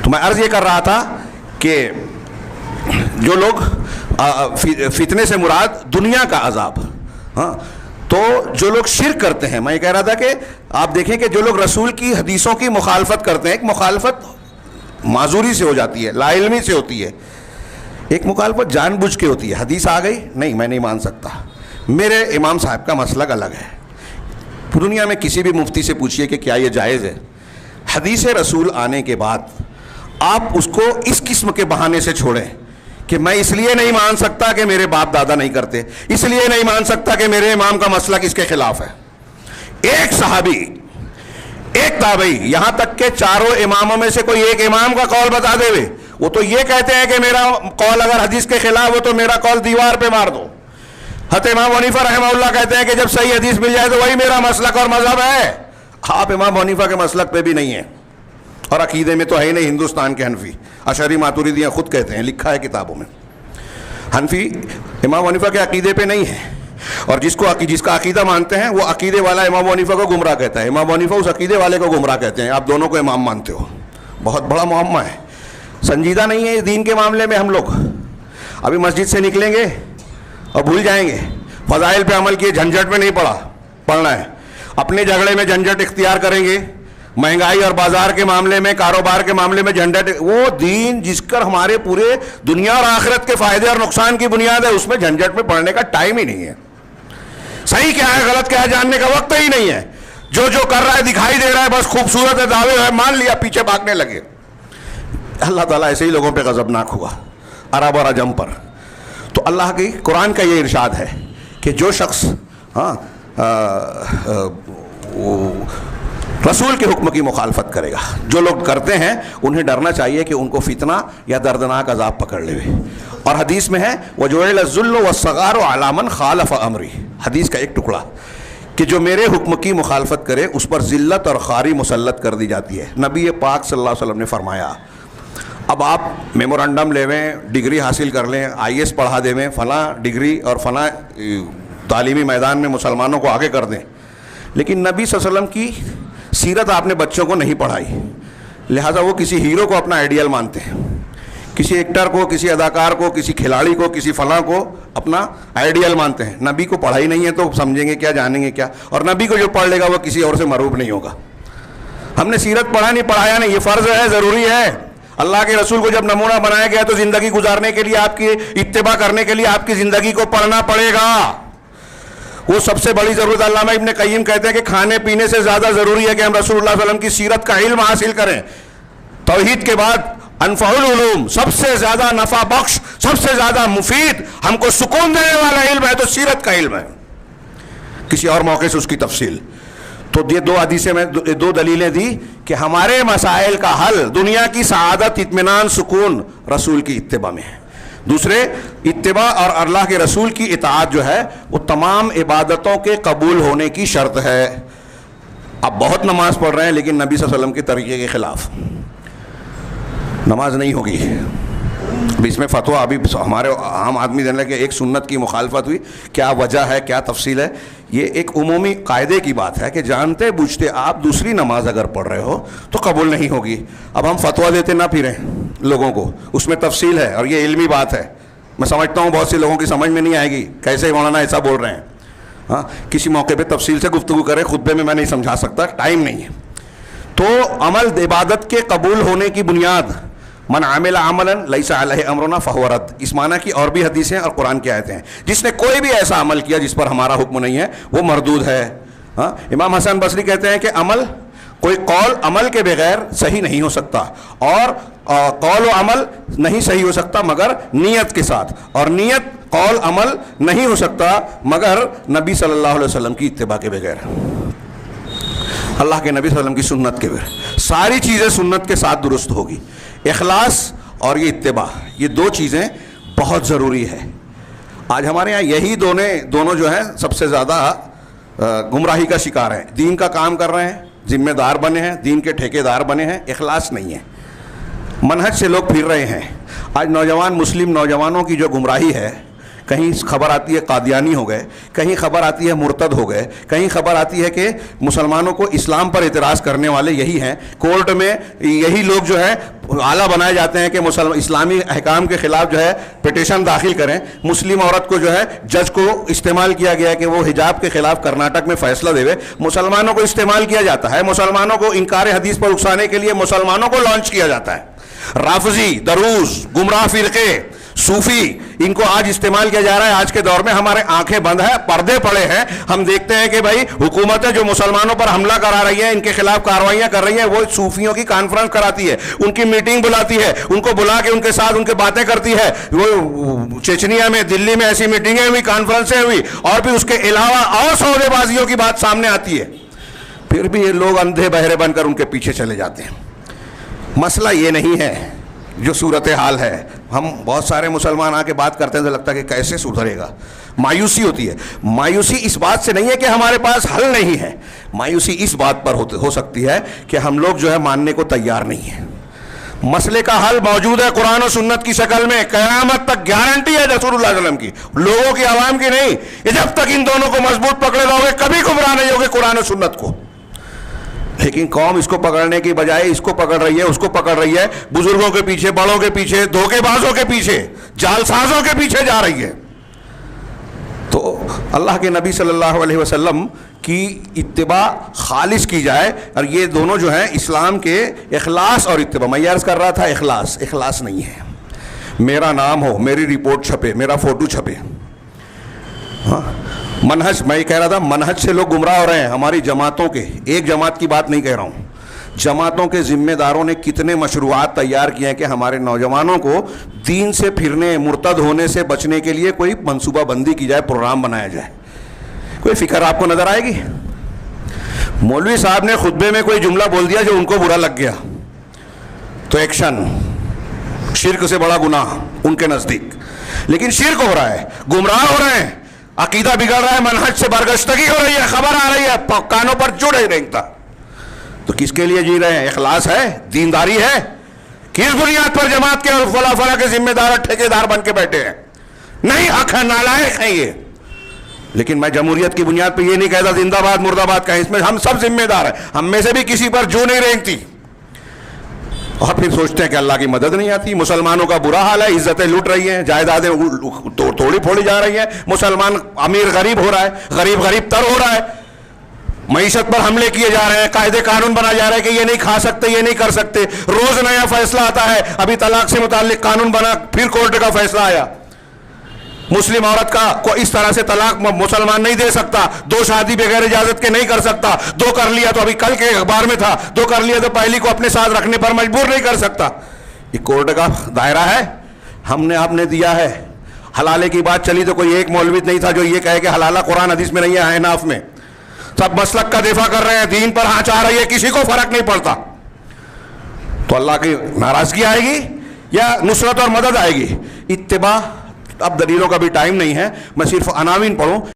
تو میں عرض یہ کر رہا تھا کہ جو لوگ فتنے سے مراد دنیا کا عذاب، ہاں، تو جو لوگ شرک کرتے ہیں، میں یہ کہہ رہا تھا کہ آپ دیکھیں کہ جو لوگ رسول کی حدیثوں کی مخالفت کرتے ہیں، ایک مخالفت معذوری سے ہو جاتی ہے، لا علمی سے ہوتی ہے، ایک مخالفت جان بوجھ کے ہوتی ہے. حدیث آ گئی، نہیں میں نہیں مان سکتا، میرے امام صاحب کا مسلک الگ ہے. دنیا میں کسی بھی مفتی سے پوچھئے کہ کیا یہ جائز ہے، حدیث رسول آنے کے بعد آپ اس کو اس قسم کے بہانے سے چھوڑیں کہ میں اس لیے نہیں مان سکتا کہ میرے باپ دادا نہیں کرتے، اس لیے نہیں مان سکتا کہ میرے امام کا مسلک اس کے خلاف ہے. ایک صحابی، ایک تابعی، یہاں تک کہ چاروں اماموں میں سے کوئی ایک امام کا قول بتا دے وے، وہ تو یہ کہتے ہیں کہ میرا قول اگر حدیث کے خلاف ہو تو میرا قول دیوار پہ مار دو. حضرت امام حنیفہ رحمہ اللہ کہتے ہیں کہ جب صحیح حدیث مل جائے تو وہی میرا مسلک اور مذہب ہے. آپ امام حنیفہ کے مسلک پہ بھی نہیں ہیں اور عقیدے میں تو ہے ہی نہیں. ہندوستان کے حنفی اشعری ماتوریدیاں خود کہتے ہیں، لکھا ہے کتابوں میں، حنفی امام حنیفہ کے عقیدے پہ نہیں ہے، اور جس کا عقیدہ مانتے ہیں وہ عقیدے والا امام حنیفہ کو گمراہ کہتا ہے، امام حنیفہ اس عقیدے والے کو گمراہ کہتے ہیں. آپ دونوں کو امام مانتے ہو، بہت بڑا معمہ ہے. سنجیدہ نہیں ہے دین کے معاملے میں. ہم لوگ ابھی مسجد سے نکلیں گے اور بھول جائیں گے، فضائل پہ عمل کیے، جھنجھٹ میں نہیں پڑنا ہے. اپنے جھگڑے میں جھنجھٹ اختیار کریں گے، مہنگائی اور بازار کے معاملے میں، کاروبار کے معاملے میں جھنجھٹ. وہ دین جس پر ہمارے پورے دنیا اور آخرت کے فائدے اور نقصان کی بنیاد ہے، اس میں جھنجھٹ میں پڑنے کا ٹائم ہی نہیں ہے. صحیح کیا ہے غلط کیا ہے جاننے کا وقت ہی نہیں ہے. جو کر رہا ہے دکھائی دے رہا ہے، بس خوبصورت ہے، دعوے ہے، مان لیا، پیچھے بھاگنے لگے. اللہ تعالیٰ ایسے ہی لوگوں پہ غضبناک ہوا، عرب اور عجم پر. تو اللہ کی قرآن کا یہ ارشاد ہے کہ جو شخص رسول کے حکم کی مخالفت کرے گا، جو لوگ کرتے ہیں انہیں ڈرنا چاہیے کہ ان کو فتنہ یا دردناک عذاب پکڑ لے. اور حدیث میں ہے وَجُعِلَ الذُّلُّ وَالصَّغَارُ عَلَىٰ مَنْ خَالَفَ أَمْرِي، حدیث کا ایک ٹکڑا کہ جو میرے حکم کی مخالفت کرے اس پر ذلت اور خواری مسلط کر دی جاتی ہے. نبی پاک صلی اللہ علیہ وسلم نے فرمایا. اب آپ میمورنڈم لے لیں، ڈگری حاصل کر لیں، IAS پڑھا دے میں، فلاں ڈگری اور فلاں تعلیمی میدان میں مسلمانوں کو آگے کر دیں، لیکن نبی صلی اللہ علیہ وسلم کی سیرت آپ نے بچوں کو نہیں پڑھائی، لہٰذا وہ کسی ہیرو کو اپنا آئیڈیل مانتے ہیں، کسی ایکٹر کو، کسی اداکار کو، کسی کھلاڑی کو، کسی فلاں کو اپنا آئیڈیل مانتے ہیں. نبی کو پڑھائی نہیں ہے تو سمجھیں گے کیا، جانیں گے کیا؟ اور نبی کو جو پڑھ لے گا وہ کسی اور سے مروب نہیں ہوگا. ہم نے سیرت پڑھا نہیں، پڑھایا نہیں، یہ فرض ہے، ضروری ہے. اللہ کے رسول کو جب نمونہ بنایا گیا تو زندگی گزارنے کے لیے، آپ کی اتباع کرنے کے لیے آپ کی زندگی کو پڑھنا پڑے گا. وہ سب سے بڑی ضرورت. علامہ ابن قیم کہتے ہیں کہ کھانے پینے سے زیادہ ضروری ہے کہ ہم رسول اللہ صلی اللہ علیہ وسلم کی سیرت کا علم حاصل کریں. توحید کے بعد انفع العلوم، سب سے زیادہ نفع بخش، سب سے زیادہ مفید، ہم کو سکون دینے والا علم ہے تو سیرت کا علم ہے. کسی اور موقع سے اس کی تفصیل. تو یہ دو حدیثیں میں دو دلیلیں دی کہ ہمارے مسائل کا حل، دنیا کی سعادت، اطمینان، سکون رسول کی اتباع میں ہے. دوسرے، اتباع اور اللہ کے رسول کی اطاعت جو ہے وہ تمام عبادتوں کے قبول ہونے کی شرط ہے. آپ بہت نماز پڑھ رہے ہیں لیکن نبی صلی اللہ علیہ وسلم کے طریقے کے خلاف نماز نہیں ہوگی. اب اس میں فتویٰ ابھی ہمارے عام آدمی دینے لگے کہ ایک سنت کی مخالفت ہوئی، کیا وجہ ہے، کیا تفصیل ہے. یہ ایک عمومی قاعدے کی بات ہے کہ جانتے بوجھتے آپ دوسری نماز اگر پڑھ رہے ہو تو قبول نہیں ہوگی. اب ہم فتویٰ دیتے نہ پھریں لوگوں کو، اس میں تفصیل ہے اور یہ علمی بات ہے. میں سمجھتا ہوں بہت سے لوگوں کی سمجھ میں نہیں آئے گی کیسے مولانا ایسا بول رہے ہیں. ہاں، کسی موقع پہ تفصیل سے گفتگو کریں، خطبے میں نہیں سمجھا سکتا، ٹائم نہیں ہے. تو عمل عبادت کے قبول ہونے کی بنیاد من عمل عملا لیس علیہ امرنا فہو رد، اس معنی کی اور بھی حدیثیں اور قرآن کی آیتیں ہیں. جس نے کوئی بھی ایسا عمل کیا جس پر ہمارا حکم نہیں ہے وہ مردود ہے. ہاں، امام حسن بصری کہتے ہیں کہ کوئی قول عمل کے بغیر صحیح نہیں ہو سکتا، اور قول و عمل نہیں صحیح ہو سکتا مگر نیت کے ساتھ، اور نیت قول عمل نہیں ہو سکتا مگر نبی صلی اللہ علیہ وسلم کی اتباع کے بغیر، اللہ کے نبی صلی اللہ علیہ وسلم کی سنت کے بغیر. ساری چیزیں سنت کے ساتھ درست ہوگی. اخلاص اور یہ اتباع، یہ دو چیزیں بہت ضروری ہے. آج ہمارے یہاں یہی دونوں جو ہیں سب سے زیادہ گمراہی کا شکار ہیں. دین کا کام کر رہے ہیں، ذمہ دار بنے ہیں، دین کے ٹھیکیدار بنے ہیں، اخلاص نہیں ہے، منہج سے لوگ پھر رہے ہیں. آج مسلم نوجوانوں کی جو گمراہی ہے، کہیں خبر آتی ہے قادیانی ہو گئے، کہیں خبر آتی ہے مرتد ہو گئے، کہیں خبر آتی ہے کہ مسلمانوں کو اسلام پر اعتراض کرنے والے یہی ہیں. کورٹ میں یہی لوگ جو ہے آلہ بنائے جاتے ہیں کہ اسلامی احکام کے خلاف جو ہے پٹیشن داخل کریں. مسلم عورت کو جو ہے جج کو استعمال کیا گیا کہ وہ حجاب کے خلاف کرناٹک میں فیصلہ دے. مسلمانوں کو استعمال کیا جاتا ہے, مسلمانوں کو انکار حدیث پر اکسانے کے لیے مسلمانوں کو لانچ کیا جاتا ہے. رافضی, دروز, گمراہ فرقے, صوفی, ان کو آج استعمال کیا جا رہا ہے. آج کے دور میں ہمارے آنکھیں بند ہیں, پردے پڑے ہیں, ہم دیکھتے ہیں کہ بھائی حکومتیں جو مسلمانوں پر حملہ کرا رہی ہیں, ان کے خلاف کارروائیاں کر رہی ہیں, وہ صوفیوں کی کانفرنس کراتی ہے, ان کی میٹنگ بلاتی ہے, ان کو بلا کے ان کے ساتھ ان کے باتیں کرتی ہے. وہ چچنیا میں, دلی میں ایسی میٹنگیں ہوئی, کانفرنسیں ہوئی, اور پھر اس کے علاوہ اور سودے بازیوں کی بات سامنے آتی ہے. پھر بھی یہ لوگ اندھے بہرے بن کر ان کے پیچھے چلے جاتے ہیں. مسئلہ یہ نہیں ہے جو صورتحال ہے. ہم بہت سارے مسلمان آ کے بات کرتے ہیں تو لگتا ہے کہ کیسے سدھرے گا, مایوسی ہوتی ہے. مایوسی اس بات سے نہیں ہے کہ ہمارے پاس حل نہیں ہے, مایوسی اس بات پر ہو سکتی ہے کہ ہم لوگ جو ہے ماننے کو تیار نہیں ہیں. مسئلے کا حل موجود ہے قرآن و سنت کی شکل میں, قیامت تک گارنٹی ہے رسول اللہ علیہ وسلم کی, لوگوں کی, عوام کی نہیں. جب تک ان دونوں کو مضبوط پکڑے رہو گے کبھی گمراہ نہیں ہوگے قرآن و سنت کو. لیکن قوم اس کو پکڑنے کی بجائے اس کو پکڑ رہی ہے, اس کو پکڑ رہی ہے, بزرگوں کے پیچھے, بڑوں کے پیچھے, دھوکے بازوں کے پیچھے, جال سازوں کے پیچھے جا رہی ہے. تو اللہ کے نبی صلی اللہ علیہ وسلم کی اتباع خالص کی جائے. اور یہ دونوں جو ہیں اسلام کے اخلاص اور اتباع. میں عرض کر رہا تھا اخلاص نہیں ہے میرا نام ہو, میری رپورٹ چھپے, میرا فوٹو چھپے. ہاں, منہج, میں یہ کہہ رہا تھا منہج سے لوگ گمراہ ہو رہے ہیں. ہماری جماعتوں کے, ایک جماعت کی بات نہیں کہہ رہا ہوں, جماعتوں کے ذمہ داروں نے کتنے مشروعات تیار کیے ہیں کہ ہمارے نوجوانوں کو دین سے پھرنے, مرتد ہونے سے بچنے کے لیے کوئی منصوبہ بندی کی جائے, پروگرام بنایا جائے. کوئی فکر آپ کو نظر آئے گی؟ مولوی صاحب نے خطبے میں کوئی جملہ بول دیا جو ان کو برا لگ گیا تو ایکشن, شرک سے بڑا گناہ ان کے نزدیک. لیکن شرک ہو رہا ہے, گمراہ ہو رہے ہیں, عقیدہ بگڑ رہا ہے, منہج سے برگشتگی ہو رہی ہے, خبر آ رہی ہے, کانوں پر جڑے رہتا. تو کس کے لیے جی رہے ہیں؟ اخلاص ہے, دینداری ہے؟ کس بنیاد پر جماعت کے اور فلاں فلاں کے ذمہ دار ٹھیکے دار بن کے بیٹھے ہیں؟ نہیں, حق ہے, نالائق ہے یہ. لیکن میں جمہوریت کی بنیاد پہ یہ نہیں کہتا زندہ باد مرد آباد کا, اس میں ہم سب ذمہ دار ہیں. ہم میں سے بھی کسی پر جو نہیں رینگتی, اور پھر سوچتے ہیں کہ اللہ کی مدد نہیں آتی. مسلمانوں کا برا حال ہے, عزتیں لوٹ رہی ہیں, جائیدادیں توڑی پھوڑی جا رہی ہیں, مسلمان امیر غریب ہو رہا ہے, غریب غریب تر ہو رہا ہے, معیشت پر حملے کیے جا رہے ہیں, قاعدے قانون بنا جا رہا ہے کہ یہ نہیں کھا سکتے, یہ نہیں کر سکتے. روز نیا فیصلہ آتا ہے. ابھی طلاق سے متعلق قانون بنا, پھر کورٹ کا فیصلہ آیا, مسلم عورت کا کو اس طرح سے طلاق مسلمان نہیں دے سکتا, 2 شادی بغیر اجازت کے نہیں کر سکتا, 2 کر لیا تو ابھی کل کے اخبار میں تھا, 2 کر لیا تو پہلی کو اپنے ساتھ رکھنے پر مجبور نہیں کر سکتا. یہ کورٹ کا دائرہ ہے, ہم نے آپ نے دیا ہے. حلالے کی بات چلی تو کوئی ایک مولوی نہیں تھا جو یہ کہے کہ حلالہ قرآن حدیث میں نہیں ہے, احناف میں. سب مسلک کا دفاع کر رہے ہیں, دین پر ہانچ آ رہی ہے, کسی کو فرق نہیں پڑتا. تو اللہ کی ناراضگی آئے گی یا نصرت اور مدد آئے گی؟ اتباع. اب دلیلوں کا بھی ٹائم نہیں ہے, میں صرف عناوین پڑھوں.